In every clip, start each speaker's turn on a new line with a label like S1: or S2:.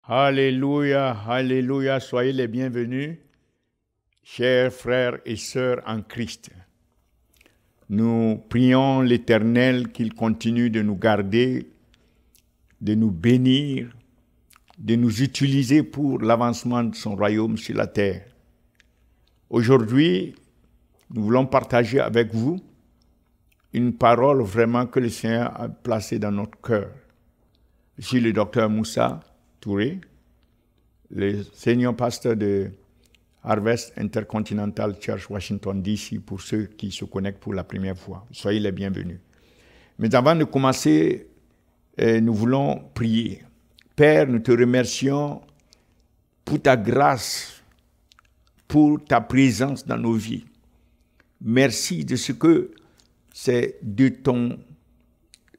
S1: Alléluia, alléluia, soyez les bienvenus, chers frères et sœurs en Christ. Nous prions l'Éternel qu'il continue de nous garder, de nous bénir, de nous utiliser pour l'avancement de son royaume sur la terre. Aujourd'hui, nous voulons partager avec vous une parole vraiment que le Seigneur a placée dans notre cœur. Je suis le docteur Moussa Touré, le senior pasteur de Harvest Intercontinental Church Washington DC pour ceux qui se connectent pour la première fois. Soyez les bienvenus. Mais avant de commencer, nous voulons prier. Père, nous te remercions pour ta grâce, pour ta présence dans nos vies. Merci de ce que c'est de ton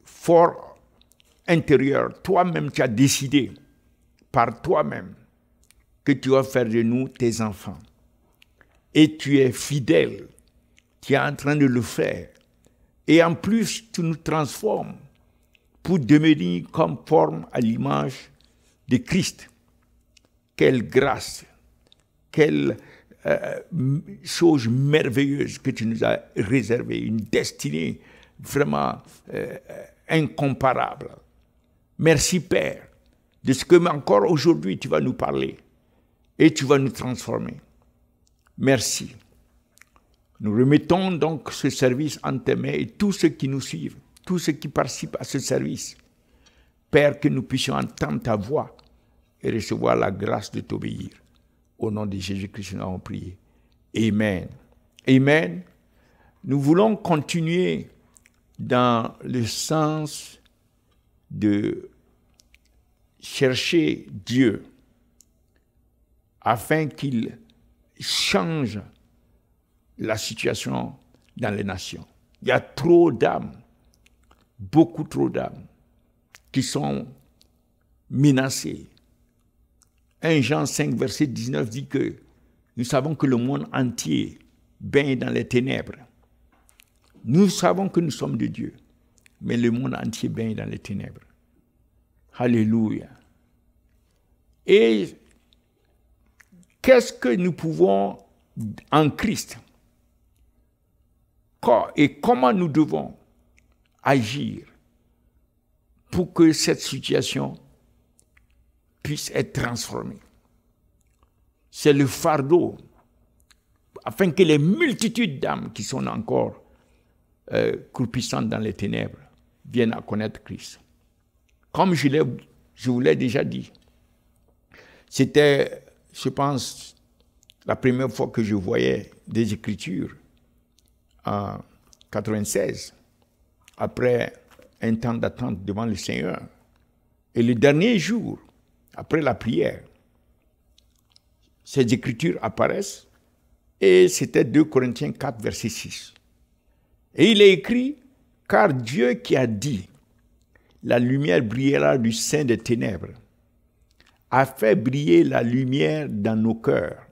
S1: fort intérieur. Toi-même, tu as décidé par toi-même que tu vas faire de nous tes enfants. Et tu es fidèle. Tu es en train de le faire. Et en plus, tu nous transformes pour devenir conforme à l'image de Christ. Quelle grâce, quelle chose merveilleuse que tu nous as réservée, une destinée vraiment incomparable. Merci Père, de ce que encore aujourd'hui tu vas nous parler et tu vas nous transformer. Merci. Nous remettons donc ce service en tes mains et tous ceux qui nous suivent, tous ceux qui participent à ce service. Père, que nous puissions entendre ta voix et recevoir la grâce de t'obéir. Au nom de Jésus-Christ, nous avons prié. Amen. Amen. Nous voulons continuer dans le sens de chercher Dieu afin qu'il change la situation dans les nations. Il y a trop d'âmes, beaucoup trop d'âmes qui sont menacées. 1 Jean 5, verset 19 dit que nous savons que le monde entier baigne dans les ténèbres. Nous savons que nous sommes de Dieu, mais le monde entier baigne dans les ténèbres. Alléluia. Et qu'est-ce que nous pouvons en Christ et comment nous devons agir pour que cette situation puisse être transformée? C'est le fardeau afin que les multitudes d'âmes qui sont encore croupissantes dans les ténèbres viennent à connaître Christ. Comme je vous l'ai déjà dit, c'était, je pense, la première fois que je voyais des Écritures en 96, après un temps d'attente devant le Seigneur. Et le dernier jour, après la prière, ces Écritures apparaissent et c'était 2 Corinthiens 4, verset 6. Et il est écrit, « Car Dieu qui a dit, la lumière brillera du sein des ténèbres, a fait briller la lumière dans nos cœurs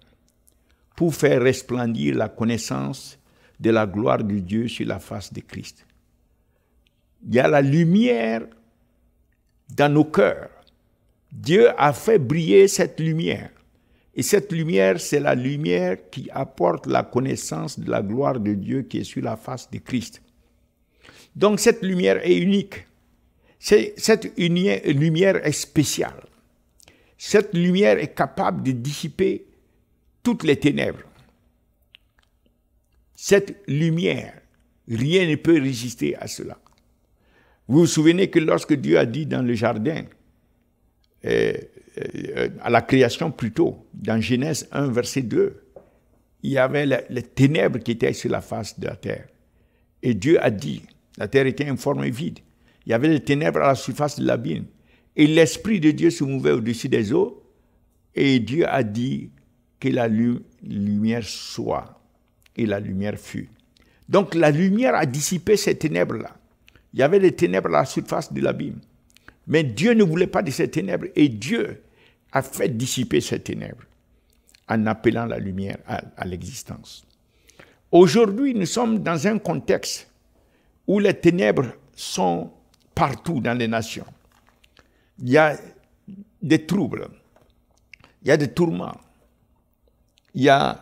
S1: pour faire resplendir la connaissance de la gloire de Dieu sur la face de Christ. » Il y a la lumière dans nos cœurs. Dieu a fait briller cette lumière. Et cette lumière, c'est la lumière qui apporte la connaissance de la gloire de Dieu qui est sur la face de Christ. Donc cette lumière est unique. Cette lumière est spéciale. Cette lumière est capable de dissiper toutes les ténèbres. Cette lumière, rien ne peut résister à cela. Vous vous souvenez que lorsque Dieu a dit dans le jardin, à la création plutôt, dans Genèse 1, verset 2, il y avait les ténèbres qui étaient sur la face de la terre. Et Dieu a dit, la terre était informe et vide. Il y avait les ténèbres à la surface de l'abîme. Et l'Esprit de Dieu se mouvait au-dessus des eaux. Et Dieu a dit que la lumière soit. Et la lumière fut. Donc la lumière a dissipé ces ténèbres-là. Il y avait des ténèbres à la surface de l'abîme. Mais Dieu ne voulait pas de ces ténèbres. Et Dieu a fait dissiper ces ténèbres en appelant la lumière à l'existence. Aujourd'hui, nous sommes dans un contexte où les ténèbres sont partout dans les nations. Il y a des troubles, il y a des tourments, il y a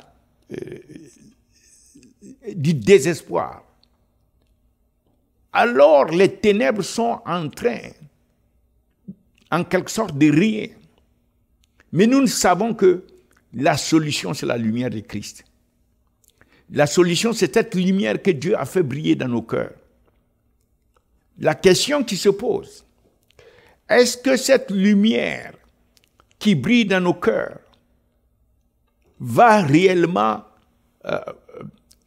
S1: du désespoir, alors les ténèbres sont en train, en quelque sorte, de rien. Mais nous savons que la solution, c'est la lumière de Christ. La solution, c'est cette lumière que Dieu a fait briller dans nos cœurs. La question qui se pose, est-ce que cette lumière qui brille dans nos cœurs va réellement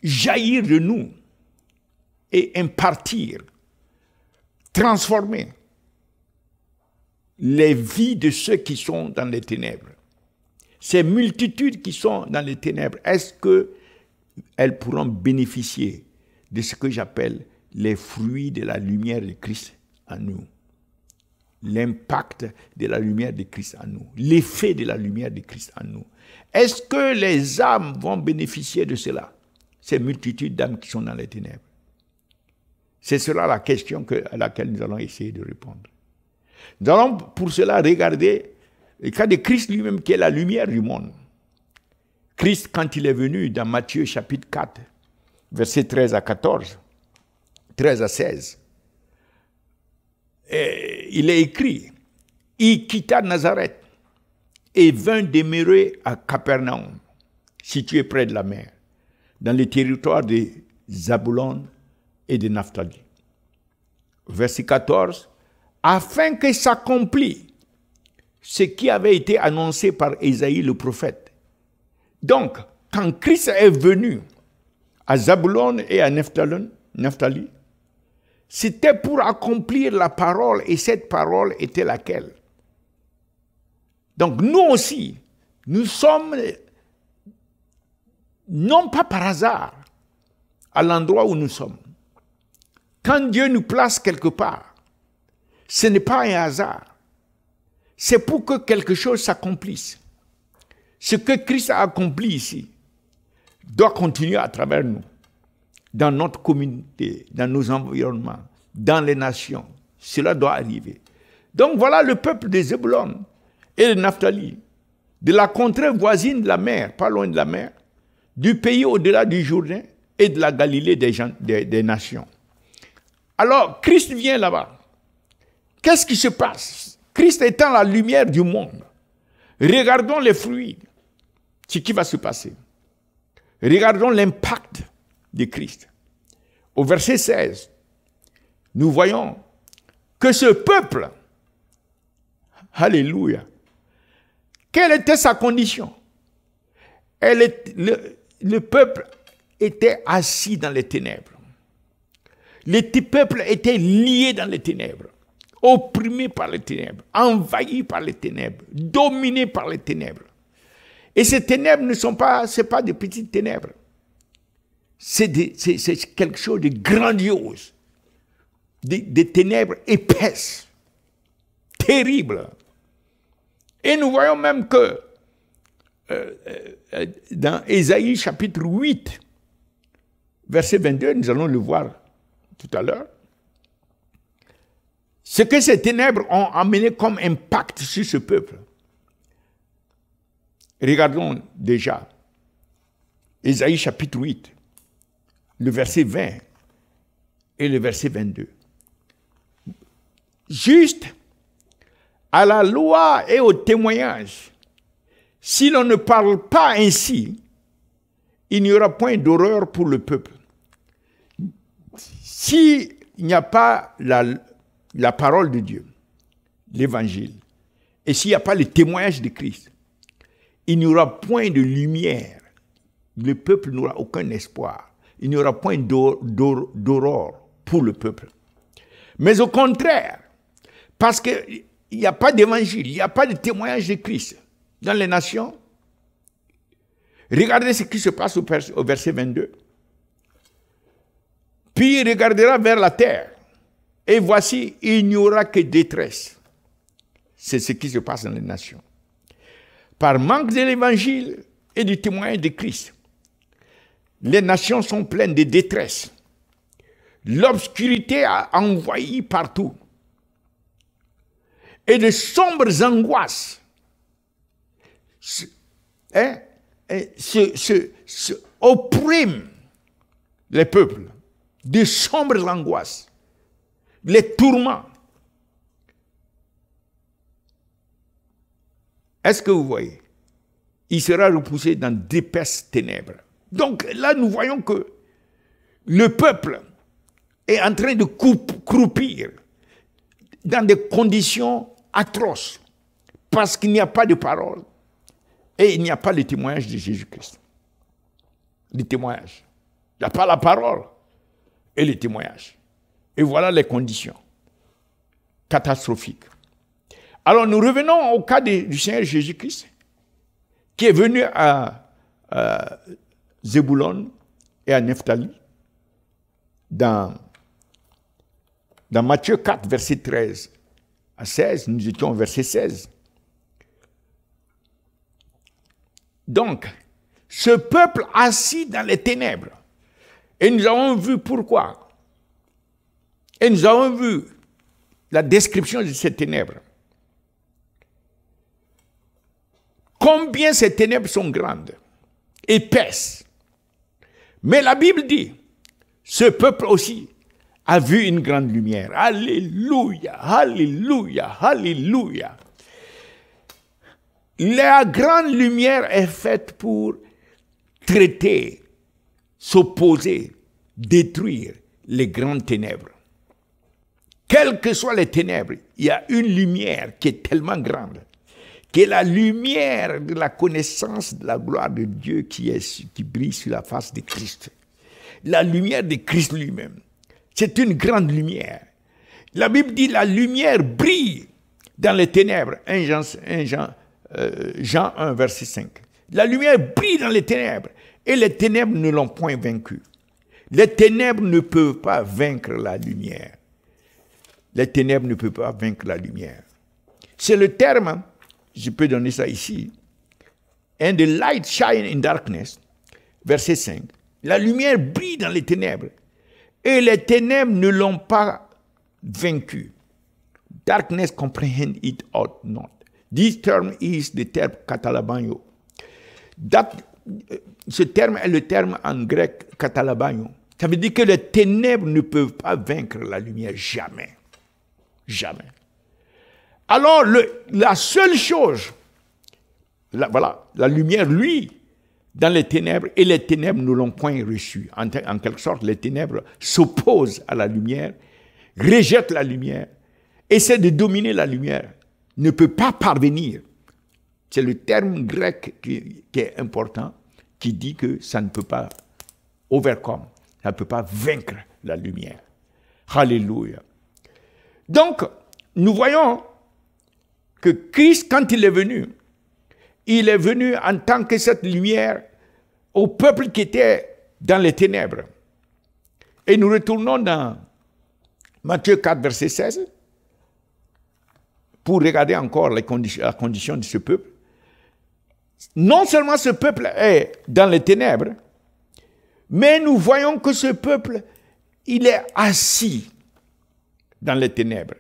S1: jaillir de nous et impartir, transformer les vies de ceux qui sont dans les ténèbres? Ces multitudes qui sont dans les ténèbres, est-ce qu'elles pourront bénéficier de ce que j'appelle les fruits de la lumière de Christ en nous? L'impact de la lumière de Christ en nous, l'effet de la lumière de Christ en nous. Est-ce que les âmes vont bénéficier de cela? Ces multitudes d'âmes qui sont dans les ténèbres. C'est cela la question à laquelle nous allons essayer de répondre. Nous allons pour cela regarder le cas de Christ lui-même qui est la lumière du monde. Christ, quand il est venu dans Matthieu chapitre 4, versets 13 à 14, 13 à 16, il est écrit, il quitta Nazareth et vint demeurer à Capernaum, situé près de la mer, dans le territoire de Zabulon et de Naphtali. Verset 14, afin que s'accomplisse ce qui avait été annoncé par Ésaïe le prophète. Donc, quand Christ est venu à Zabulon et à Naphtali, c'était pour accomplir la parole, et cette parole était laquelle? Donc nous aussi, nous sommes, non pas par hasard, à l'endroit où nous sommes. Quand Dieu nous place quelque part, ce n'est pas un hasard. C'est pour que quelque chose s'accomplisse. Ce que Christ a accompli ici doit continuer à travers nous, dans notre communauté, dans nos environnements, dans les nations. Cela doit arriver. Donc voilà le peuple des Zébulon et de Naphtali, de la contrée voisine de la mer, pas loin de la mer, du pays au-delà du Jourdain et de la Galilée des nations. Alors, Christ vient là-bas. Qu'est-ce qui se passe? Christ étant la lumière du monde. Regardons les fruits, ce qui va se passer. Regardons l'impact de Christ. Au verset 16, nous voyons que ce peuple, alléluia, quelle était sa condition? Le peuple était assis dans les ténèbres. Le peuple était lié dans les ténèbres, opprimé par les ténèbres, envahi par les ténèbres, dominé par les ténèbres. Et ces ténèbres ne sont pas, c'est pas des petites ténèbres. C'est quelque chose de grandiose, des ténèbres épaisses, terribles. Et nous voyons même que dans Ésaïe chapitre 8, verset 22, nous allons le voir tout à l'heure, ce que ces ténèbres ont amené comme impact sur ce peuple. Regardons déjà Ésaïe chapitre 8, le verset 20 et le verset 22. Juste à la loi et au témoignage, si l'on ne parle pas ainsi, il n'y aura point d'horreur pour le peuple. S'il n'y a pas la parole de Dieu, l'évangile, et s'il n'y a pas le témoignage de Christ, il n'y aura point de lumière. Le peuple n'aura aucun espoir. Il n'y aura point d'aurore pour le peuple. Mais au contraire, parce qu'il n'y a pas d'évangile, il n'y a pas de témoignage de Christ dans les nations, regardez ce qui se passe au verset 22. Puis il regardera vers la terre, et voici, il n'y aura que détresse. C'est ce qui se passe dans les nations. Par manque de l'évangile et du témoignage de Christ, les nations sont pleines de détresse. L'obscurité a envahi partout. Et de sombres angoisses opprime les peuples de sombres angoisses, les tourments. Est-ce que vous voyez? Il sera repoussé dans d'épaisses ténèbres. Donc là, nous voyons que le peuple est en train de croupir dans des conditions atroces parce qu'il n'y a pas de parole et il n'y a pas le témoignage de Jésus-Christ. Le témoignage. Il n'y a pas la parole et le témoignage. Et voilà les conditions catastrophiques. Alors nous revenons au cas du Seigneur Jésus-Christ qui est venu à Zébulon et à Nephtali dans Matthieu 4, verset 13 à 16, nous étions au verset 16. Donc, ce peuple assis dans les ténèbres, et nous avons vu pourquoi, et nous avons vu la description de ces ténèbres. Combien ces ténèbres sont grandes, épaisses. Mais la Bible dit, ce peuple aussi a vu une grande lumière. Alléluia, alléluia, alléluia. La grande lumière est faite pour traiter, s'opposer, détruire les grandes ténèbres. Quelles que soient les ténèbres, il y a une lumière qui est tellement grande, qui est la lumière de la connaissance de la gloire de Dieu qui brille sur la face de Christ. La lumière de Christ lui-même. C'est une grande lumière. La Bible dit la lumière brille dans les ténèbres. Jean 1, verset 5. La lumière brille dans les ténèbres et les ténèbres ne l'ont point vaincu. Les ténèbres ne peuvent pas vaincre la lumière. Les ténèbres ne peuvent pas vaincre la lumière. C'est le terme, je peux donner ça ici, and the light shine in darkness, verset 5. La lumière brille dans les ténèbres et les ténèbres ne l'ont pas vaincu. Darkness comprehend it or not. This term is the terme katalabanyo. Ce terme est le terme en grec katalabanyo. Ça veut dire que les ténèbres ne peuvent pas vaincre la lumière, jamais. Jamais. Alors, la seule chose, la lumière, lui, dans les ténèbres, et les ténèbres ne l'ont point reçu. En quelque sorte, les ténèbres s'opposent à la lumière, rejettent la lumière, essaient de dominer la lumière, ne peut pas parvenir. C'est le terme grec qui est important, qui dit que ça ne peut pas overcome, ça ne peut pas vaincre la lumière. Alléluia. Donc, nous voyons que Christ, quand il est venu en tant que cette lumière au peuple qui était dans les ténèbres. Et nous retournons dans Matthieu 4, verset 16, pour regarder encore la condition de ce peuple. Non seulement ce peuple est dans les ténèbres, mais nous voyons que ce peuple, il est assis dans les ténèbres.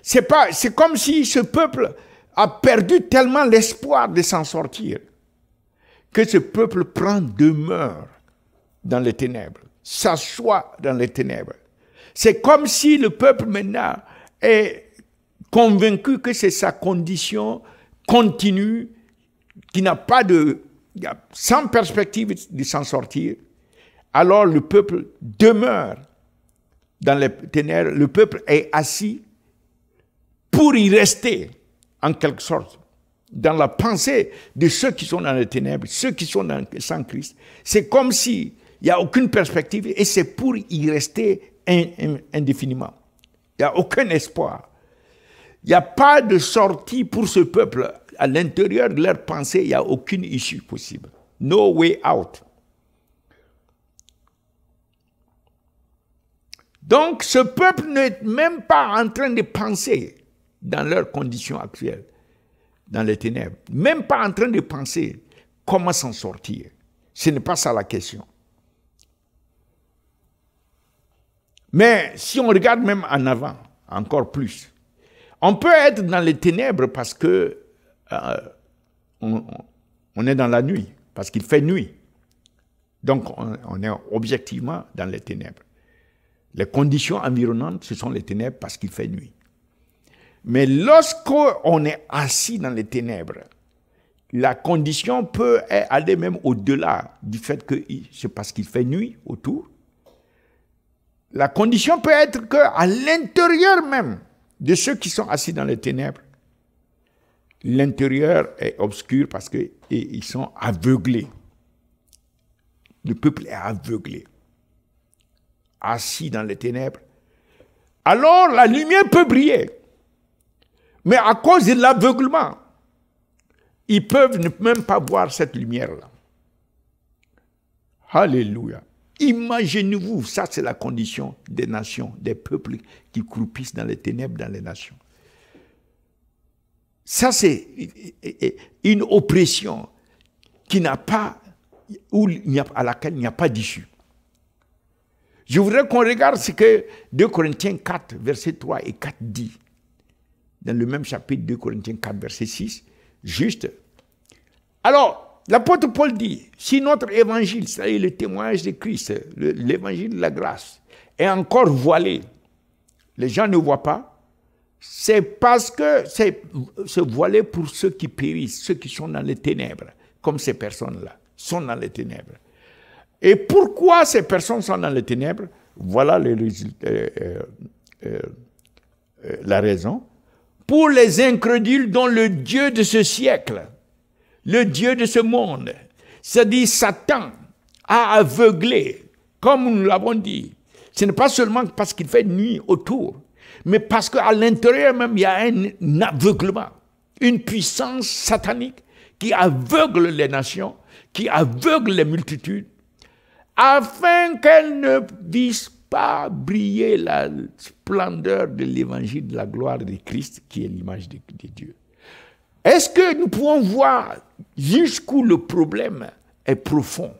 S1: C'est comme si ce peuple a perdu tellement l'espoir de s'en sortir que ce peuple prend demeure dans les ténèbres, s'assoit dans les ténèbres. C'est comme si le peuple maintenant est convaincu que c'est sa condition continue, qui n'a pas sans perspective de s'en sortir. Alors le peuple demeure dans les ténèbres, le peuple est assis pour y rester, en quelque sorte, dans la pensée de ceux qui sont dans les ténèbres, ceux qui sont sans Christ. C'est comme s'il n'y a aucune perspective et c'est pour y rester indéfiniment. Il n'y a aucun espoir. Il n'y a pas de sortie pour ce peuple. À l'intérieur de leur pensée, il n'y a aucune issue possible. No way out. Donc, ce peuple n'est même pas en train de penser dans leurs conditions actuelles, dans les ténèbres. Même pas en train de penser comment s'en sortir. Ce n'est pas ça la question. Mais si on regarde même en avant, encore plus, on peut être dans les ténèbres parce que on est dans la nuit, parce qu'il fait nuit. Donc, on est objectivement dans les ténèbres. Les conditions environnantes, ce sont les ténèbres parce qu'il fait nuit. Mais lorsqu'on est assis dans les ténèbres, la condition peut aller même au-delà du fait que c'est parce qu'il fait nuit autour. La condition peut être qu'à l'intérieur même de ceux qui sont assis dans les ténèbres, l'intérieur est obscur parce qu'ils sont aveuglés. Le peuple est aveuglé, assis dans les ténèbres. Alors la lumière peut briller, mais à cause de l'aveuglement, ils peuvent ne même pas voir cette lumière-là. Alléluia. Imaginez-vous, ça c'est la condition des nations, des peuples qui croupissent dans les ténèbres dans les nations. Ça c'est une oppression qui n'a pas, à laquelle il n'y a pas d'issue. Je voudrais qu'on regarde ce que 2 Corinthiens 4, versets 3 et 4 dit. Dans le même chapitre, 2 Corinthiens 4, verset 6, juste. Alors, l'apôtre Paul dit, si notre évangile, c'est-à-dire le témoignage de Christ, l'évangile de la grâce, est encore voilé, les gens ne voient pas, c'est parce que c'est voilé pour ceux qui périssent, ceux qui sont dans les ténèbres, comme ces personnes-là, sont dans les ténèbres. Et pourquoi ces personnes sont dans les ténèbres? Voilà la raison. Pour les incrédules dont le Dieu de ce siècle, le Dieu de ce monde, c'est-à-dire Satan, a aveuglé, comme nous l'avons dit. Ce n'est pas seulement parce qu'il fait nuit autour, mais parce qu'à l'intérieur même, il y a un aveuglement, une puissance satanique qui aveugle les nations, qui aveugle les multitudes, afin qu'elles ne puissent pas briller la splendeur de l'évangile de la gloire de Christ, qui est l'image de Dieu. Est-ce que nous pouvons voir jusqu'où le problème est profond?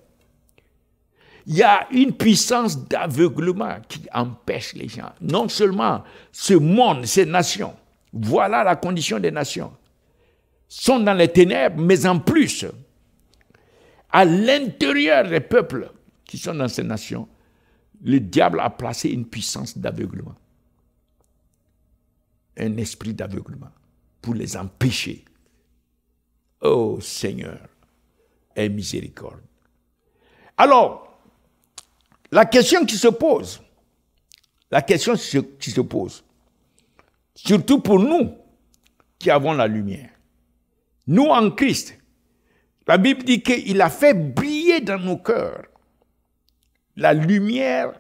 S1: Il y a une puissance d'aveuglement qui empêche les gens. Non seulement ce monde, ces nations, voilà la condition des nations, sont dans les ténèbres, mais en plus, à l'intérieur des peuples qui sont dans ces nations, le diable a placé une puissance d'aveuglement, un esprit d'aveuglement, pour les empêcher. Oh Seigneur, aie miséricorde. Alors, la question qui se pose, surtout pour nous qui avons la lumière, nous en Christ, la Bible dit qu'il a fait briller dans nos cœurs la lumière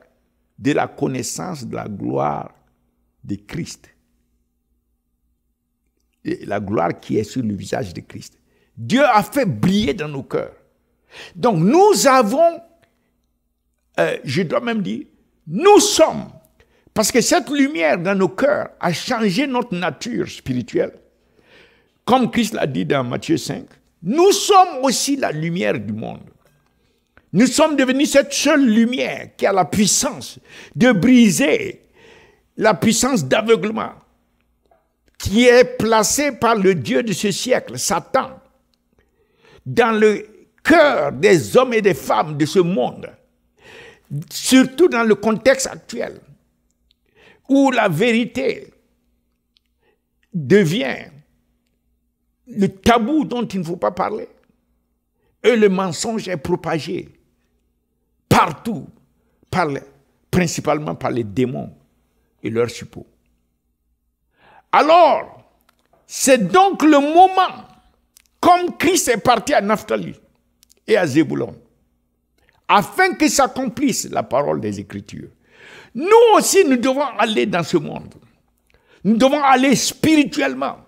S1: de la connaissance de la gloire de Christ. Et la gloire qui est sur le visage de Christ. Dieu a fait briller dans nos cœurs. Donc nous avons, je dois même dire, nous sommes, parce que cette lumière dans nos cœurs a changé notre nature spirituelle. Comme Christ l'a dit dans Matthieu 5, nous sommes aussi la lumière du monde. Nous sommes devenus cette seule lumière qui a la puissance de briser la puissance d'aveuglement qui est placée par le Dieu de ce siècle, Satan, dans le cœur des hommes et des femmes de ce monde, surtout dans le contexte actuel, où la vérité devient le tabou dont il ne faut pas parler, et le mensonge est propagé partout, principalement par les démons et leurs suppôts. Alors, c'est donc le moment, comme Christ est parti à Naphtali et à Zébulon, afin que s'accomplisse la parole des Écritures. Nous aussi, nous devons aller dans ce monde. Nous devons aller spirituellement.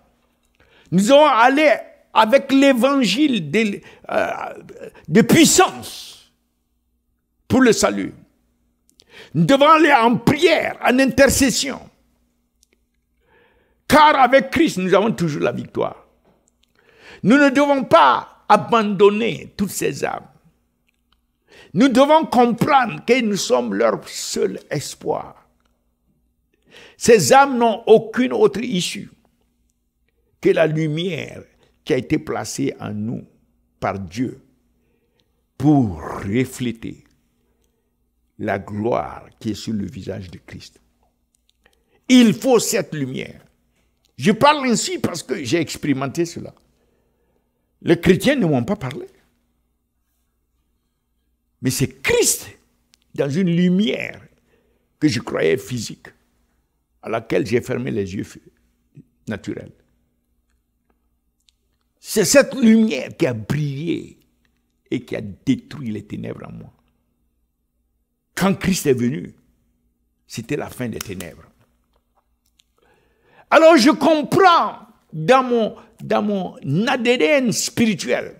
S1: Nous devons aller avec l'évangile de puissance pour le salut. Nous devons aller en prière, en intercession. Car avec Christ, nous avons toujours la victoire. Nous ne devons pas abandonner toutes ces âmes. Nous devons comprendre que nous sommes leur seul espoir. Ces âmes n'ont aucune autre issue que la lumière qui a été placé en nous par Dieu pour refléter la gloire qui est sur le visage de Christ. Il faut cette lumière. Je parle ainsi parce que j'ai expérimenté cela. Les chrétiens ne m'ont pas parlé. Mais c'est Christ dans une lumière que je croyais physique, à laquelle j'ai fermé les yeux naturels. C'est cette lumière qui a brillé et qui a détruit les ténèbres en moi. Quand Christ est venu, c'était la fin des ténèbres. Alors je comprends dans mon ADN spirituel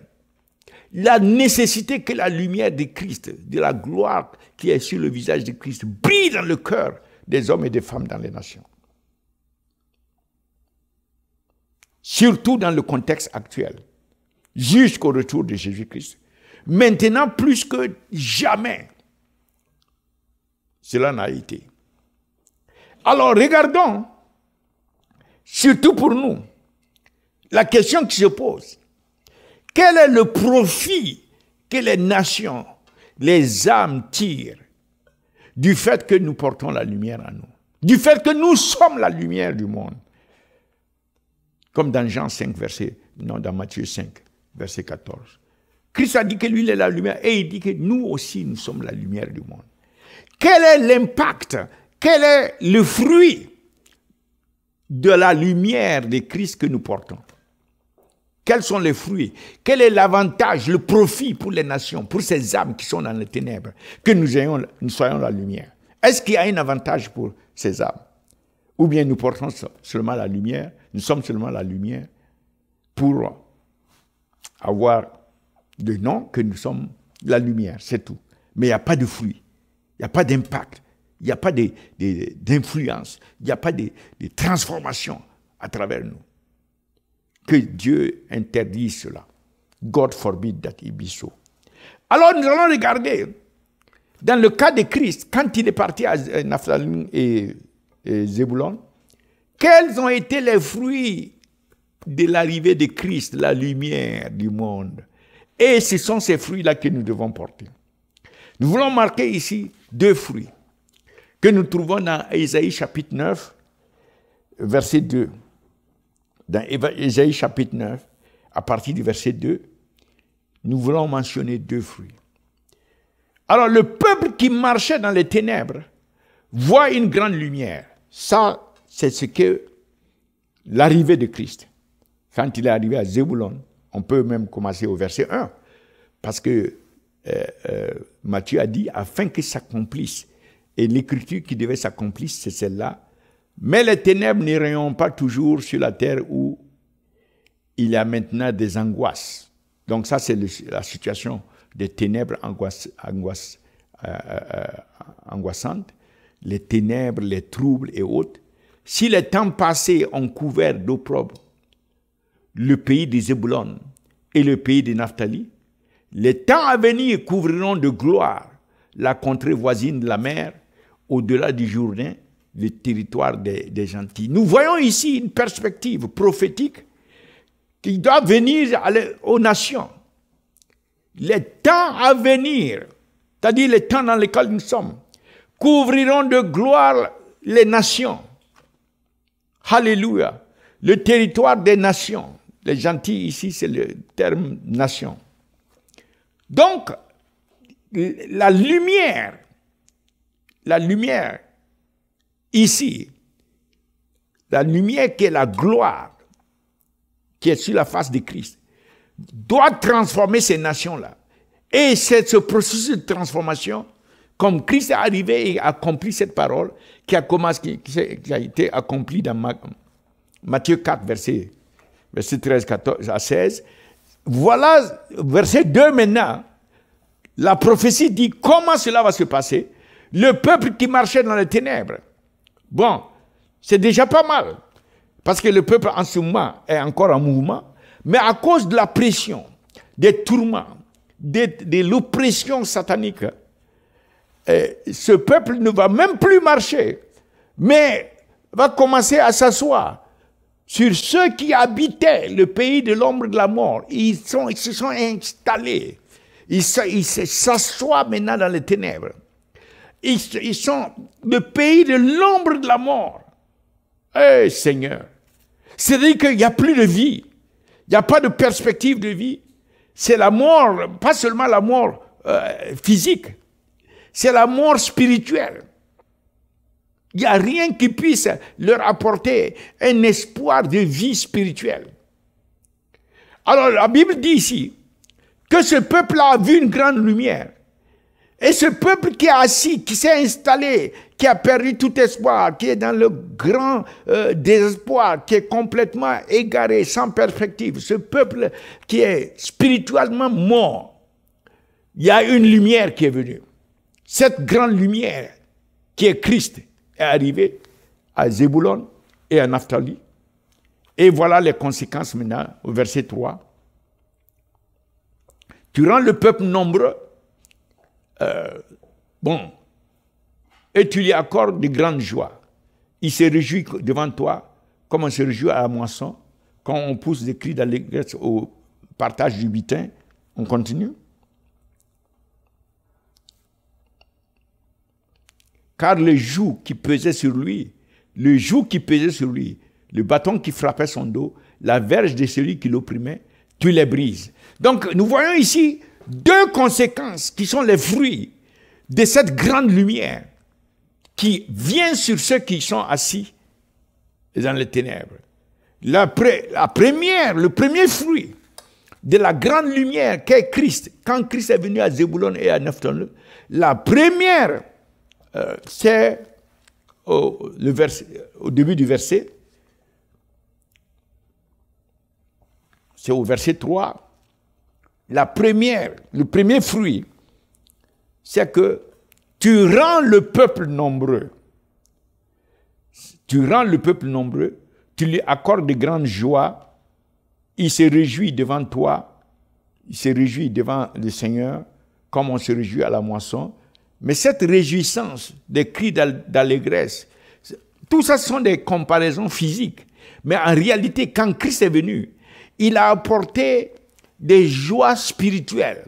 S1: la nécessité que la lumière de Christ, de la gloire qui est sur le visage de Christ, brille dans le cœur des hommes et des femmes dans les nations. Surtout dans le contexte actuel, jusqu'au retour de Jésus-Christ. Maintenant, plus que jamais, cela n'a été. Alors, regardons, surtout pour nous, la question qui se pose. Quel est le profit que les nations, les âmes tirent du fait que nous portons la lumière en nous? Du fait que nous sommes la lumière du monde. Comme dans Jean 5, dans Matthieu 5, verset 14. Christ a dit que lui, il est la lumière, et il dit que nous aussi, nous sommes la lumière du monde. Quel est l'impact, quel est le fruit de la lumière de Christ que nous portons? Quels sont les fruits? Quel est l'avantage, le profit pour les nations, pour ces âmes qui sont dans les ténèbres, que nous soyons la lumière? Est-ce qu'il y a un avantage pour ces âmes? Ou bien nous portons seulement la lumière, nous sommes seulement la lumière pour avoir le nom que nous sommes la lumière, c'est tout. Mais il n'y a pas de fruit, il n'y a pas d'impact, il n'y a pas d'influence, il n'y a pas de transformation à travers nous. Que Dieu interdit cela. God forbid that it be so. Alors nous allons regarder, dans le cas de Christ, quand il est parti à Naphtali et Zébulon, quels ont été les fruits de l'arrivée de Christ, la lumière du monde? Et ce sont ces fruits-là que nous devons porter. Nous voulons marquer ici deux fruits que nous trouvons dans Ésaïe chapitre 9, verset 2. Dans Ésaïe chapitre 9, à partir du verset 2, nous voulons mentionner deux fruits. Alors, le peuple qui marchait dans les ténèbres voit une grande lumière. Ça, c'est ce que l'arrivée de Christ. Quand il est arrivé à Zébulon, on peut même commencer au verset 1, parce que Matthieu a dit, afin que s'accomplisse, et l'écriture qui devait s'accomplir, c'est celle-là. Mais les ténèbres ne règnent pas toujours sur la terre où il y a maintenant des angoisses. Donc ça, c'est la situation des ténèbres angoissantes, les ténèbres, les troubles et autres. Si les temps passés ont couvert d'opprobre le pays de Zébulon et le pays de Naphtali, les temps à venir couvriront de gloire la contrée voisine de la mer, au-delà du Jourdain, le territoire des gentils. Nous voyons ici une perspective prophétique qui doit venir aux nations. Les temps à venir, c'est-à-dire les temps dans lesquels nous sommes, couvriront de gloire les nations. Alléluia. Le territoire des nations. Les gentils ici, c'est le terme nation. Donc, la lumière ici, la lumière qui est la gloire, qui est sur la face de Christ, doit transformer ces nations-là. Et c'est ce processus de transformation, comme Christ est arrivé et a accompli cette parole, qui a été accomplie dans Matthieu 4, verset 13 à 16. Voilà, verset 2 maintenant, la prophétie dit comment cela va se passer. Le peuple qui marchait dans les ténèbres. Bon, c'est déjà pas mal, parce que le peuple en ce moment est encore en mouvement, mais à cause de la pression, des tourments, de l'oppression satanique, ce peuple ne va même plus marcher, mais va commencer à s'asseoir sur ceux qui habitaient le pays de l'ombre de la mort. Ils se sont installés. Ils s'assoient maintenant dans les ténèbres. Ils sont le pays de l'ombre de la mort. Eh Seigneur, c'est-à-dire qu'il n'y a plus de vie. Il n'y a pas de perspective de vie. C'est la mort, pas seulement la mort physique, c'est la mort spirituelle. Il n'y a rien qui puisse leur apporter un espoir de vie spirituelle. Alors la Bible dit ici que ce peuple a vu une grande lumière. Et ce peuple qui est assis, qui s'est installé, qui a perdu tout espoir, qui est dans le grand désespoir, qui est complètement égaré, sans perspective, ce peuple qui est spirituellement mort, il y a une lumière qui est venue. Cette grande lumière qui est Christ est arrivée à Zébulon et à Naphtali. Et voilà les conséquences maintenant au verset 3. Tu rends le peuple nombreux, et tu lui accordes de grandes joies. Il se réjouit devant toi, comme on se réjouit à la moisson, quand on pousse des cris d'allégresse au partage du butin. On continue. Car le joug qui pesait sur lui, le bâton qui frappait son dos, la verge de celui qui l'opprimait, tu les brises. Donc, nous voyons ici deux conséquences qui sont les fruits de cette grande lumière qui vient sur ceux qui sont assis dans les ténèbres. Le premier fruit de la grande lumière qu'est Christ, quand Christ est venu à Zébulon et à Naphtali, la première, c'est au début du verset, c'est au verset 3, le premier fruit, c'est que tu rends le peuple nombreux. Tu rends le peuple nombreux, tu lui accordes de grandes joies, il se réjouit devant toi, il se réjouit devant le Seigneur, comme on se réjouit à la moisson. Mais cette réjouissance, des cris d'allégresse, tout ça sont des comparaisons physiques. Mais en réalité, quand Christ est venu, il a apporté des joies spirituelles.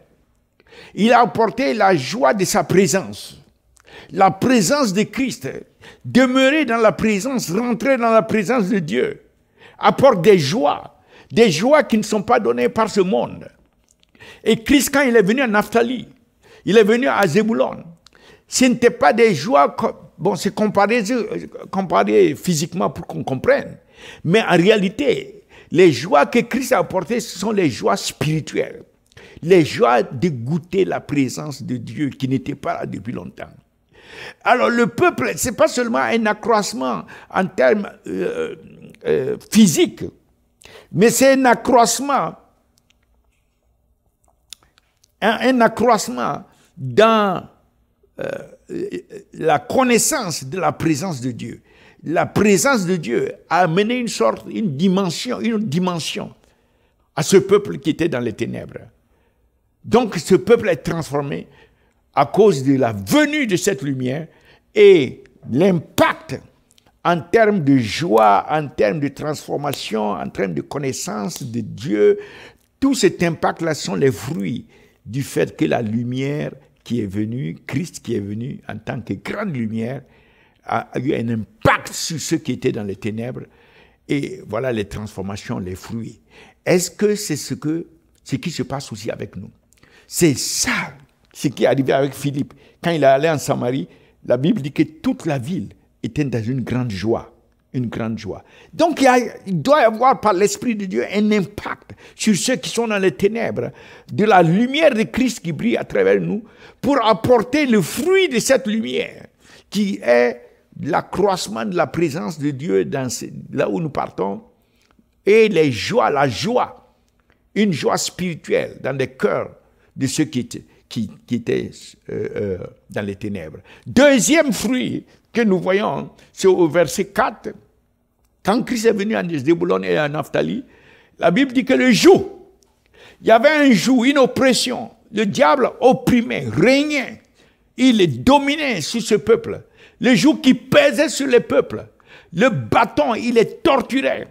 S1: Il a apporté la joie de sa présence. La présence de Christ, demeurer dans la présence, rentrer dans la présence de Dieu, apporte des joies qui ne sont pas données par ce monde. Et Christ, quand il est venu à Naphtali, il est venu à Zébulon, ce n'était pas des joies, bon, c'est comparé physiquement pour qu'on comprenne, mais en réalité, les joies que Christ a apportées, ce sont les joies spirituelles. Les joies de goûter la présence de Dieu qui n'était pas là depuis longtemps. Alors le peuple, ce n'est pas seulement un accroissement en termes physiques, mais c'est un accroissement dans la connaissance de la présence de Dieu. La présence de Dieu a amené une dimension à ce peuple qui était dans les ténèbres. Donc ce peuple est transformé à cause de la venue de cette lumière et l'impact en termes de joie, en termes de transformation, en termes de connaissance de Dieu. Tout cet impact-là sont les fruits du fait que la lumière qui est venue, Christ qui est venu en tant que grande lumière, a eu un impact sur ceux qui étaient dans les ténèbres. Et voilà les transformations, les fruits. Est-ce que c'est ce qui se passe aussi avec nous? C'est ça, ce qui est arrivé avec Philippe. Quand il est allé en Samarie, la Bible dit que toute la ville était dans une grande joie. Une grande joie. Donc il doit y avoir par l'Esprit de Dieu un impact sur ceux qui sont dans les ténèbres, de la lumière de Christ qui brille à travers nous, pour apporter le fruit de cette lumière, qui est l'accroissement de la présence de Dieu là où nous partons, et la joie, une joie spirituelle dans les cœurs de ceux qui étaient dans les ténèbres. Deuxième fruit que nous voyons, c'est au verset 4. Quand Christ est venu à Zébulon et à Naphtali, la Bible dit que le joug, il y avait un joug, une oppression. Le diable opprimait, régnait. Il dominait sur ce peuple. Le joug qui pesait sur le peuple. Le bâton, il les torturait.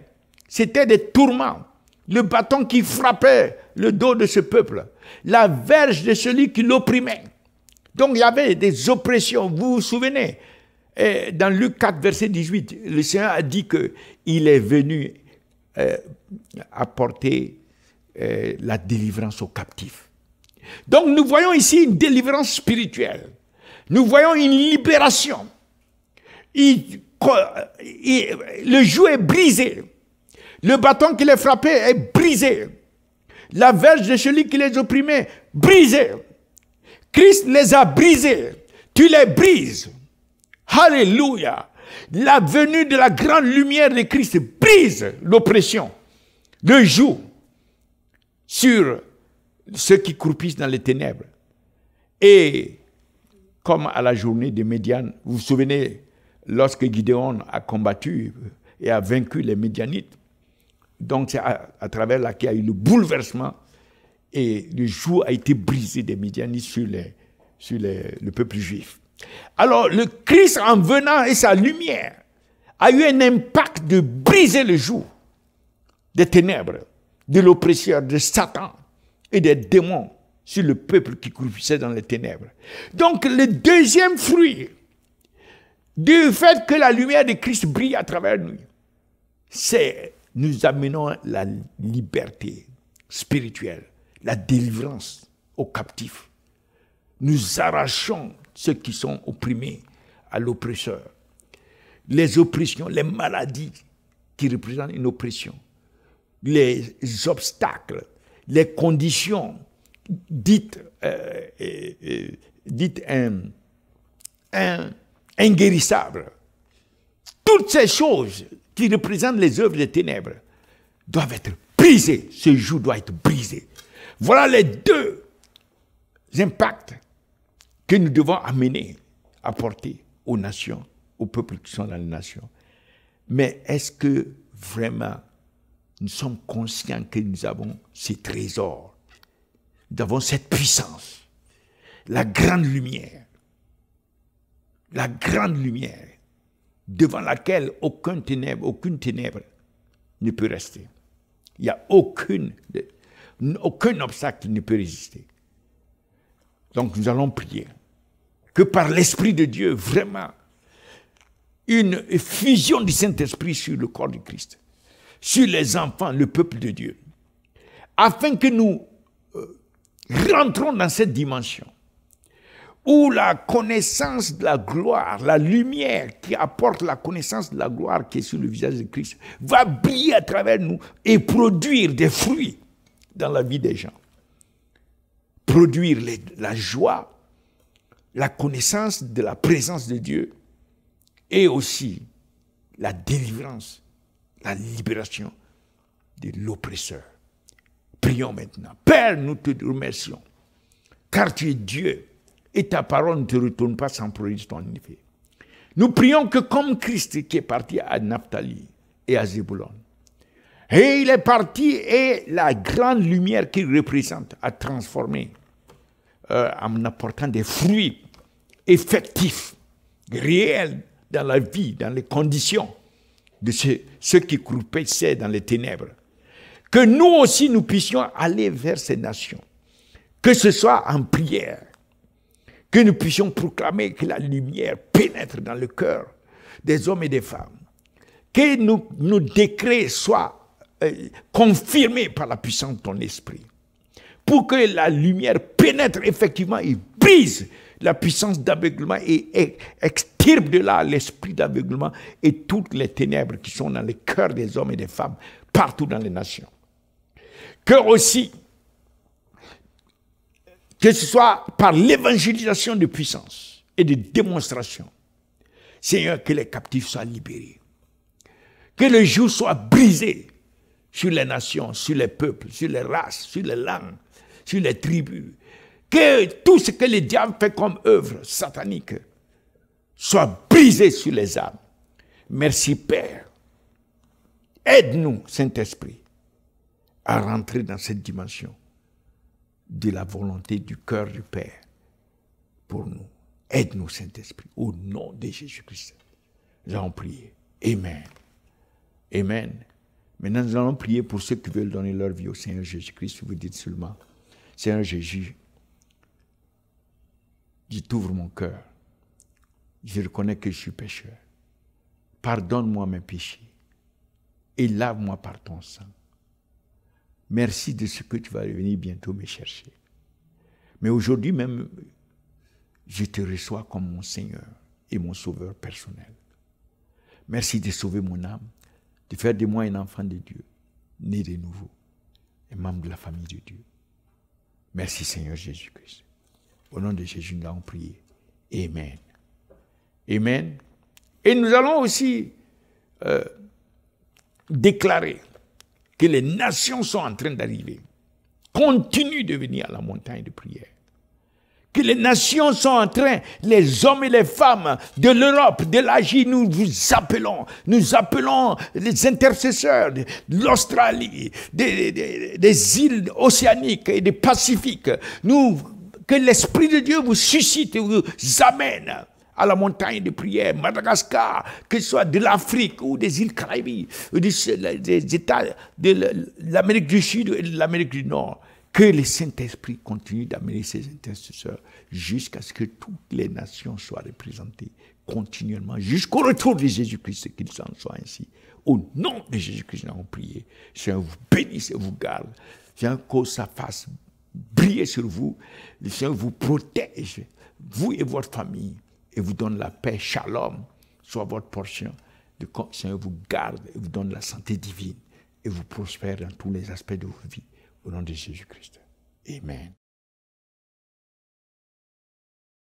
S1: C'était des tourments. Le bâton qui frappait le dos de ce peuple. La verge de celui qui l'opprimait. Donc il y avait des oppressions. Vous vous souvenez, dans Luc 4, verset 18, le Seigneur a dit qu'il est venu apporter la délivrance aux captifs. Donc nous voyons ici une délivrance spirituelle. Nous voyons une libération. Le joug est brisé. Le bâton qui les frappait est brisé. La verge de celui qui les opprimait, brisée. Christ les a brisés. Tu les brises. Alléluia. La venue de la grande lumière de Christ brise l'oppression, le joug sur ceux qui croupissent dans les ténèbres. Et comme à la journée de Médiane, vous vous souvenez, lorsque Gideon a combattu et a vaincu les Médianites, donc c'est à travers là qu'il y a eu le bouleversement et le joug a été brisé des Médianites sur le peuple juif. Alors le Christ en venant et sa lumière a eu un impact de briser le joug des ténèbres, de l'oppresseur, de Satan et des démons sur le peuple qui croupissait dans les ténèbres. Donc le deuxième fruit du fait que la lumière de Christ brille à travers nous, c'est nous amenons la liberté spirituelle, la délivrance aux captifs. Nous arrachons ceux qui sont opprimés à l'oppresseur. Les oppressions, les maladies qui représentent une oppression, les obstacles, les conditions dites inguérissables. Toutes ces choses qui représentent les œuvres des ténèbres doivent être brisées. Ce joug doit être brisé. Voilà les deux impacts que nous devons apporter aux nations, aux peuples qui sont dans les nations. Mais est-ce que vraiment nous sommes conscients que nous avons ces trésors, nous avons cette puissance, la grande lumière devant laquelle aucune ténèbre ne peut rester. Il n'y a aucun obstacle qui ne peut résister. Donc nous allons prier que par l'Esprit de Dieu, vraiment, une fusion du Saint-Esprit sur le corps du Christ, sur les enfants, le peuple de Dieu, afin que nous rentrons dans cette dimension où la connaissance de la gloire, la lumière qui apporte la connaissance de la gloire qui est sur le visage de Christ, va briller à travers nous et produire des fruits dans la vie des gens. Produire la joie, la connaissance de la présence de Dieu et aussi la délivrance, la libération de l'oppresseur. Prions maintenant. Père, nous te remercions, car tu es Dieu et ta parole ne te retourne pas sans produire ton effet. Nous prions que comme Christ qui est parti à Naphtali et à Zébulon, et il est parti et la grande lumière qu'il représente a transformé en apportant des fruits effectifs, réels dans la vie, dans les conditions de ceux qui croupissaient dans les ténèbres. Que nous aussi nous puissions aller vers ces nations, que ce soit en prière, que nous puissions proclamer que la lumière pénètre dans le cœur des hommes et des femmes, que nos décrets soient confirmés par la puissance de ton esprit, pour que la lumière pénètre effectivement et brise la puissance d'aveuglement et extirpe de là l'esprit d'aveuglement et toutes les ténèbres qui sont dans les cœurs des hommes et des femmes partout dans les nations. Que aussi, que ce soit par l'évangélisation de puissance et de démonstration, Seigneur, que les captifs soient libérés, que le joug soit brisé sur les nations, sur les peuples, sur les races, sur les langues, sur les tribus, que tout ce que le diable fait comme œuvre satanique soit brisé sur les âmes. Merci Père. Aide-nous, Saint-Esprit, à rentrer dans cette dimension de la volonté du cœur du Père pour nous. Aide-nous, Saint-Esprit, au nom de Jésus-Christ. Nous allons prier. Amen. Amen. Maintenant, nous allons prier pour ceux qui veulent donner leur vie au Seigneur Jésus-Christ. Vous dites seulement, Seigneur Jésus, je t'ouvre mon cœur. Je reconnais que je suis pécheur. Pardonne-moi mes péchés et lave-moi par ton sang. Merci de ce que tu vas venir bientôt me chercher. Mais aujourd'hui même, je te reçois comme mon Seigneur et mon Sauveur personnel. Merci de sauver mon âme, de faire de moi un enfant de Dieu, né de nouveau, et membre de la famille de Dieu. Merci Seigneur Jésus-Christ. Au nom de Jésus, nous allons prier. Amen. Amen. Et nous allons aussi déclarer que les nations sont en train d'arriver. Continuent de venir à la montagne de prière. Que les nations sont en train, les hommes et les femmes de l'Europe, de l'Asie, nous appelons les intercesseurs de l'Australie, des îles océaniques et des Pacifiques. Que l'Esprit de Dieu vous suscite et vous amène à la montagne de prière, Madagascar, que ce soit de l'Afrique ou des îles Caraïbes, des États de l'Amérique du Sud et de l'Amérique du Nord. Que le Saint-Esprit continue d'amener ses intercesseurs jusqu'à ce que toutes les nations soient représentées continuellement, jusqu'au retour de Jésus-Christ, qu'il s'en soit ainsi. Au nom de Jésus-Christ, nous avons prié. Seigneur vous bénisse et vous garde. Seigneur, que sa face brille sur vous. Le Seigneur vous protège, vous et votre famille, et vous donne la paix, shalom, soit votre portion. Le Seigneur vous garde et vous donne la santé divine et vous prospère dans tous les aspects de vos vies. Au nom de Jésus-Christ. Amen.